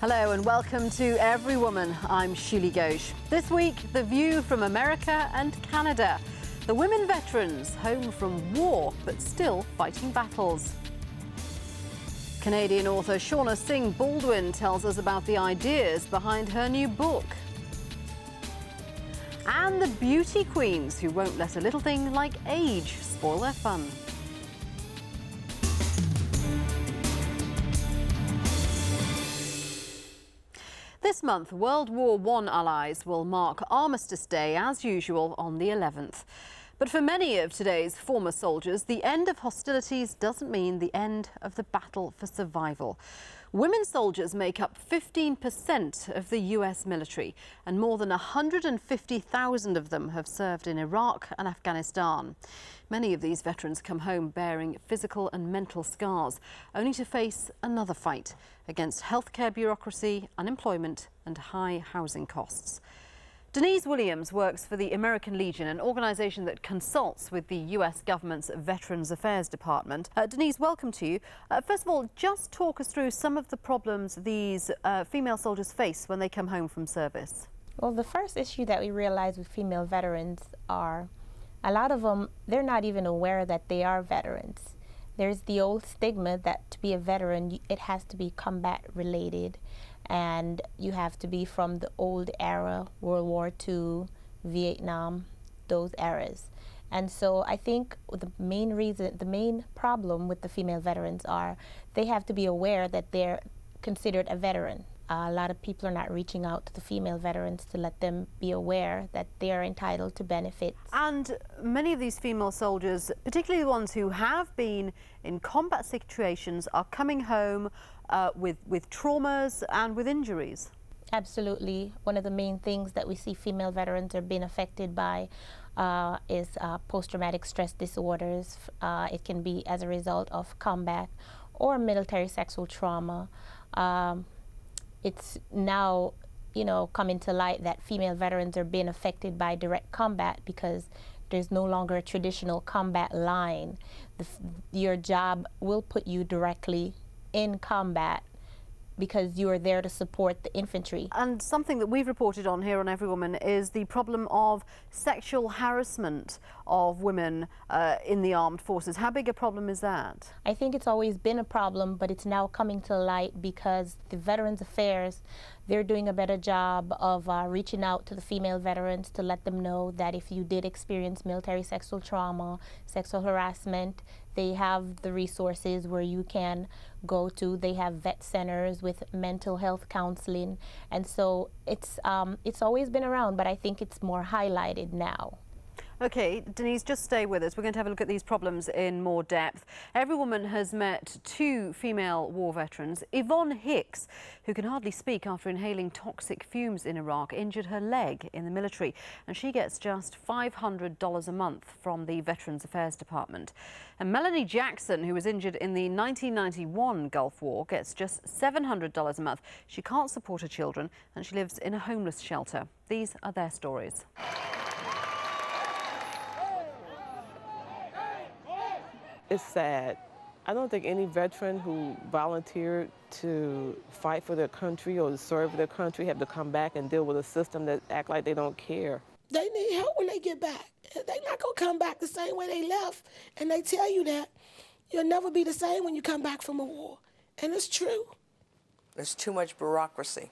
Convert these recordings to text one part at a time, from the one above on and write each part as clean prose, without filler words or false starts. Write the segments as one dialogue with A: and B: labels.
A: Hello and welcome to Everywoman. I'm Shuli Ghosh. This week, the view from America and Canada. The women veterans home from war but still fighting battles. Canadian author Shauna Singh Baldwin tells us about the ideas behind her new book. And the beauty queens who won't let a little thing like age spoil their fun. This month, World War I allies will mark Armistice Day as usual on the 11th. But for many of today's former soldiers, the end of hostilities doesn't mean the end of the battle for survival. Women soldiers make up 15% of the US military, and more than 150,000 of them have served in Iraq and Afghanistan. Many of these veterans come home bearing physical and mental scars, only to face another fight against healthcare bureaucracy, unemployment and high housing costs. Denise Williams works for the American Legion, an organisation that consults with the US government's Veterans Affairs Department. Denise, welcome to you. First of all, just talk us through some of the problems these female soldiers face when they come home from service.
B: Well, the first issue that we realize with female veterans are a lot of them, they're not even aware that they are veterans. There's the old stigma that to be a veteran, it has to be combat related. And you have to be from the old era, World War II, Vietnam, those eras. And so I think the main problem with the female veterans are they have to be aware that they're considered a veteran. A lot of people are not reaching out to the female veterans to let them be aware that they are entitled to benefits.
A: And many of these female soldiers, particularly the ones who have been in combat situations, are coming home with traumas and with injuries. Absolutely.
B: One of the main things that we see female veterans are being affected by is post-traumatic stress disorders. It can be as a result of combat or military sexual trauma. It's now, coming to light that female veterans are being affected by direct combat because there's no longer a traditional combat line. Your job will put you directly in combat because you are there to support the infantry.
A: And something that we've reported on here on Everywoman is the problem of sexual harassment of women in the armed forces. How big a problem is that?
B: I think it's always been a problem, but it's now coming to light because the Veterans Affairs, they're doing a better job of reaching out to the female veterans to let them know that if you did experience military sexual trauma, sexual harassment, they have the resources where you can go to. They have vet centers with mental health counseling. And so it's always been around, but I think it's more highlighted now.
A: Okay, Denise, just stay with us. We're going to have a look at these problems in more depth. Everywoman has met two female war veterans. Yvonne Hicks, who can hardly speak after inhaling toxic fumes in Iraq, injured her leg in the military, and she gets just $500 a month from the Veterans Affairs Department. And Melanie Jackson, who was injured in the 1991 Gulf War, gets just $700 a month. She can't support her children, and she lives in a homeless shelter. These are their stories.
C: It's sad. I don't think any veteran who volunteered to fight for their country or to serve their country have to come back and deal with a system that act like they don't care.
D: They need help when they get back. They're not going to come back the same way they left. And they tell you that you'll never be the same when you come back from a war. And it's true.
E: There's too much bureaucracy.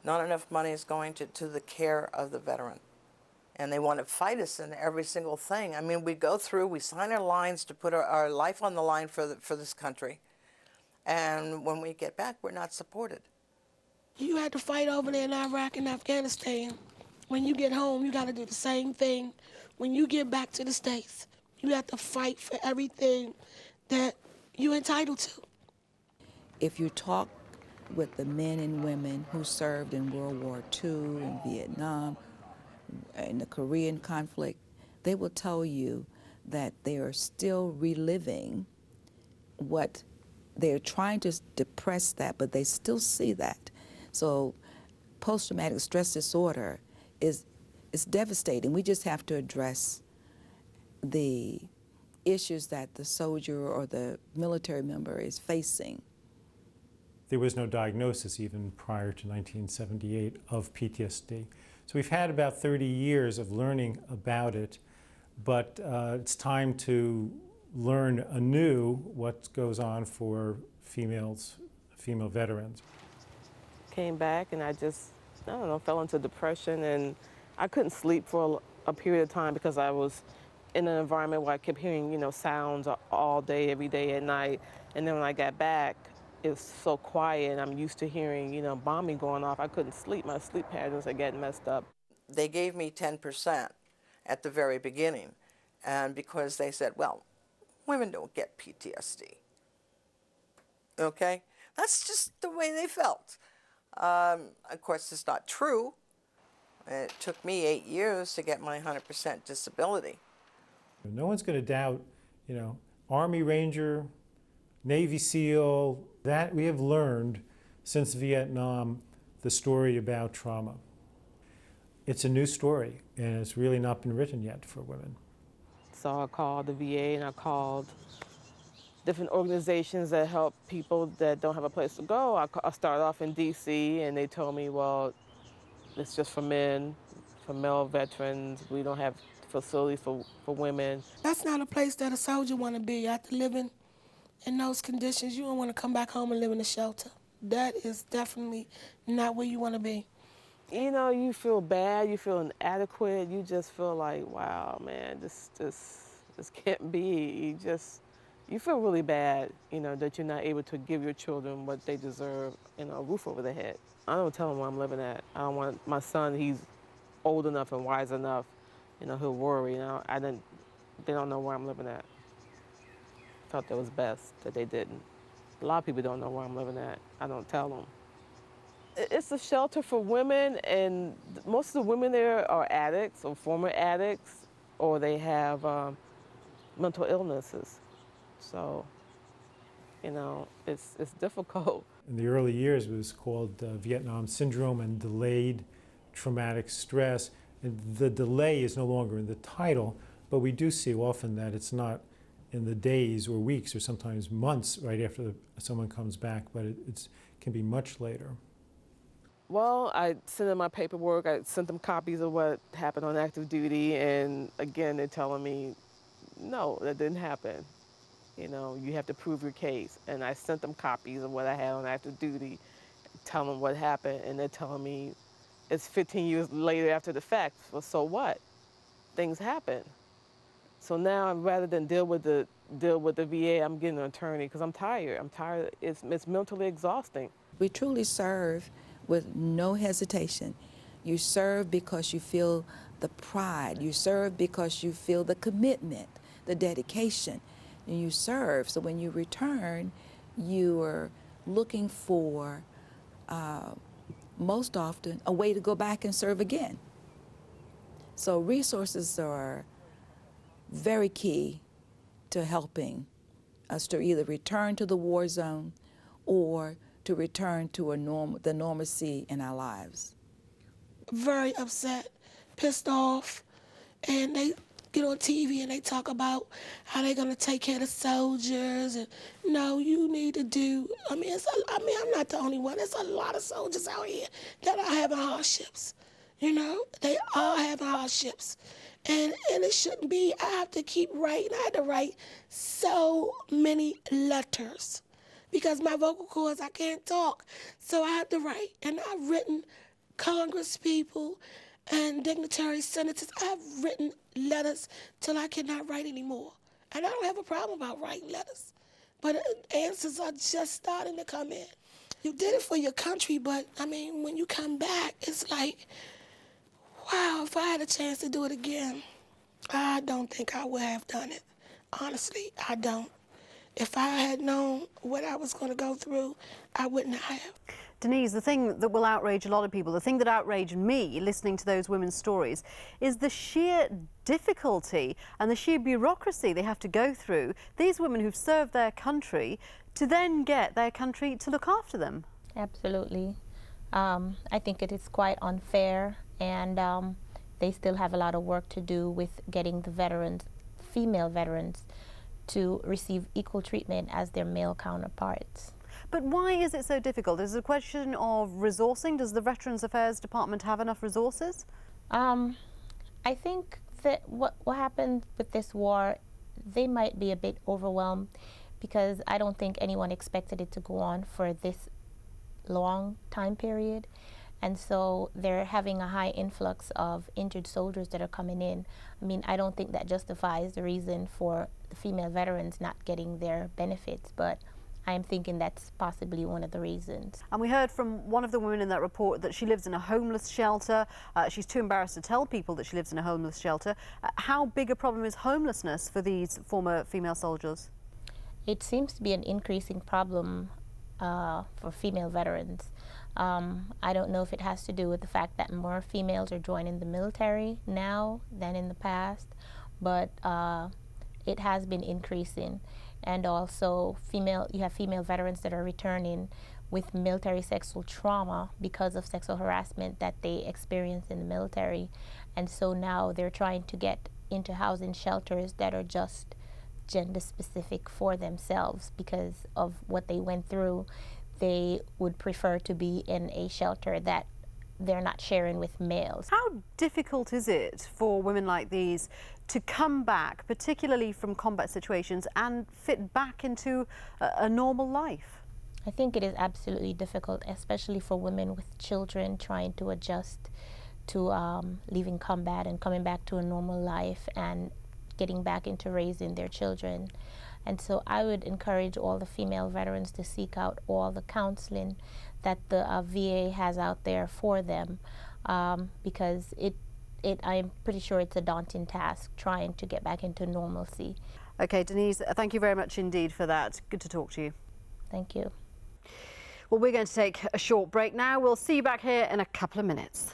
E: Not enough money is going to the care of the veteran. And they want to fight us in every single thing. I mean, we go through, we sign our lines to put our life on the line for this country. And when we get back, we're not supported.
D: You had to fight over there in Iraq and Afghanistan. When you get home, you got to do the same thing. When you get back to the States, you have to fight for everything that you're entitled to.
F: If you talk with the men and women who served in World War II, in Vietnam, in the Korean conflict, they will tell you that they are still reliving what they're trying to depress that, but they still see that. So post-traumatic stress disorder is devastating. We just have to address the issues that the soldier or the military member is facing.
G: there was no diagnosis even prior to 1978 of PTSD. So we've had about 30 years of learning about it, but it's time to learn anew what goes on for female veterans.
C: Came back and I just, I don't know, fell into depression, and I couldn't sleep for a period of time because I was in an environment where I kept hearing, sounds all day, every day at night. And then when I got back, it was so quiet, and I'm used to hearing, bombing going off. I couldn't sleep. My sleep patterns are getting messed up.
E: They gave me 10% at the very beginning, and because they said, well, women don't get PTSD. Okay? That's just the way they felt. Of course, it's not true. It took me 8 years to get my 100% disability.
G: No one's going to doubt, Army Ranger, Navy SEAL, that we have learned since Vietnam the story about trauma. It's a new story, and it's really not been written yet for women.
C: So I called the VA, and I called different organizations that help people that don't have a place to go. I started off in DC, and they told me, well, it's just for men, for male veterans. We don't have facilities for women.
D: That's not a place that a soldier want to be. After living in those conditions, you don't want to come back home and live in a shelter. That is definitely not where you want to be.
C: You feel bad, you feel inadequate, you just feel like, wow, man, this can't be. You feel really bad, that you're not able to give your children what they deserve, a roof over their head. I don't tell them where I'm living at. I don't want my son, he's old enough and wise enough, he'll worry. They don't know where I'm living at. I felt that was best that they didn't. A lot of people don't know where I'm living at. I don't tell them. It's a shelter for women, and most of the women there are addicts or former addicts, or they have mental illnesses. So, it's difficult.
G: In the early years, it was called Vietnam Syndrome and delayed traumatic stress. And the delay is no longer in the title, but we do see often that it's not in the days or weeks or sometimes months right after someone comes back, but it can be much later.
C: Well, I sent in my paperwork. I sent them copies of what happened on active duty, and again, they're telling me, no, that didn't happen. You have to prove your case. And I sent them copies of what I had on active duty, telling them what happened, and they're telling me it's 15 years later after the fact. Well, so what? Things happen. So now, rather than deal with the VA, I'm getting an attorney because I'm tired. It's mentally exhausting.
F: We truly serve with no hesitation. You serve because you feel the pride. You serve because you feel the commitment, the dedication. And you serve. So when you return, you are looking for, most often, a way to go back and serve again. So resources are very key to helping us to either return to the war zone or to return to the normalcy in our lives.
D: Very upset, pissed off, and they get on TV and they talk about how they're going to take care of the soldiers. And no, you need to do, I'm not the only one. There's a lot of soldiers out here that are having hardships. They are having hardships. And it shouldn't be. I have to keep writing. I had to write so many letters because my vocal cords, I can't talk. So I had to write. And I've written Congress people and dignitaries, senators. I've written letters till I cannot write anymore. And I don't have a problem about writing letters. But answers are just starting to come in. You did it for your country, but, when you come back, it's like, wow, if I had a chance to do it again, I don't think I would have done it. Honestly, I don't. If I had known what I was going to go through, I wouldn't have.
A: Denise, the thing that will outrage a lot of people, the thing that outraged me listening to those women's stories, is the sheer difficulty and the sheer bureaucracy they have to go through, these women who've served their country, to then get their country to look after them.
B: Absolutely. I think it is quite unfair, and they still have a lot of work to do with getting the veterans, female veterans, to receive equal treatment as their male counterparts.
A: But why is it so difficult? Is it a question of resourcing? Does the Veterans Affairs Department have enough resources?
B: I think that what happened with this war, they might be a bit overwhelmed because I don't think anyone expected it to go on for this long time period. And so they're having a high influx of injured soldiers that are coming in. I mean, I don't think that justifies the reason for the female veterans not getting their benefits, but I'm thinking that's possibly one of the reasons.
A: And we heard from one of the women in that report that she lives in a homeless shelter. She's too embarrassed to tell people that she lives in a homeless shelter. How big a problem is homelessness for these former female soldiers?
B: It seems to be an increasing problem for female veterans. I don't know if it has to do with the fact that more females are joining the military now than in the past, but it has been increasing. And also you have female veterans that are returning with military sexual trauma because of sexual harassment that they experienced in the military. And so now they're trying to get into housing shelters that are just gender specific for themselves because of what they went through. They would prefer to be in a shelter that they're not sharing with males.
A: How difficult is it for women like these to come back, particularly from combat situations, and fit back into a normal life?
B: I think it is absolutely difficult, especially for women with children trying to adjust to leaving combat and coming back to a normal life and getting back into raising their children. And so I would encourage all the female veterans to seek out all the counseling that the VA has out there for them, because I'm pretty sure it's a daunting task trying to get back into normalcy.
A: Okay, Denise, thank you very much indeed for that. Good to talk to you.
B: Thank you.
A: Well, we're going to take a short break now. We'll see you back here in a couple of minutes.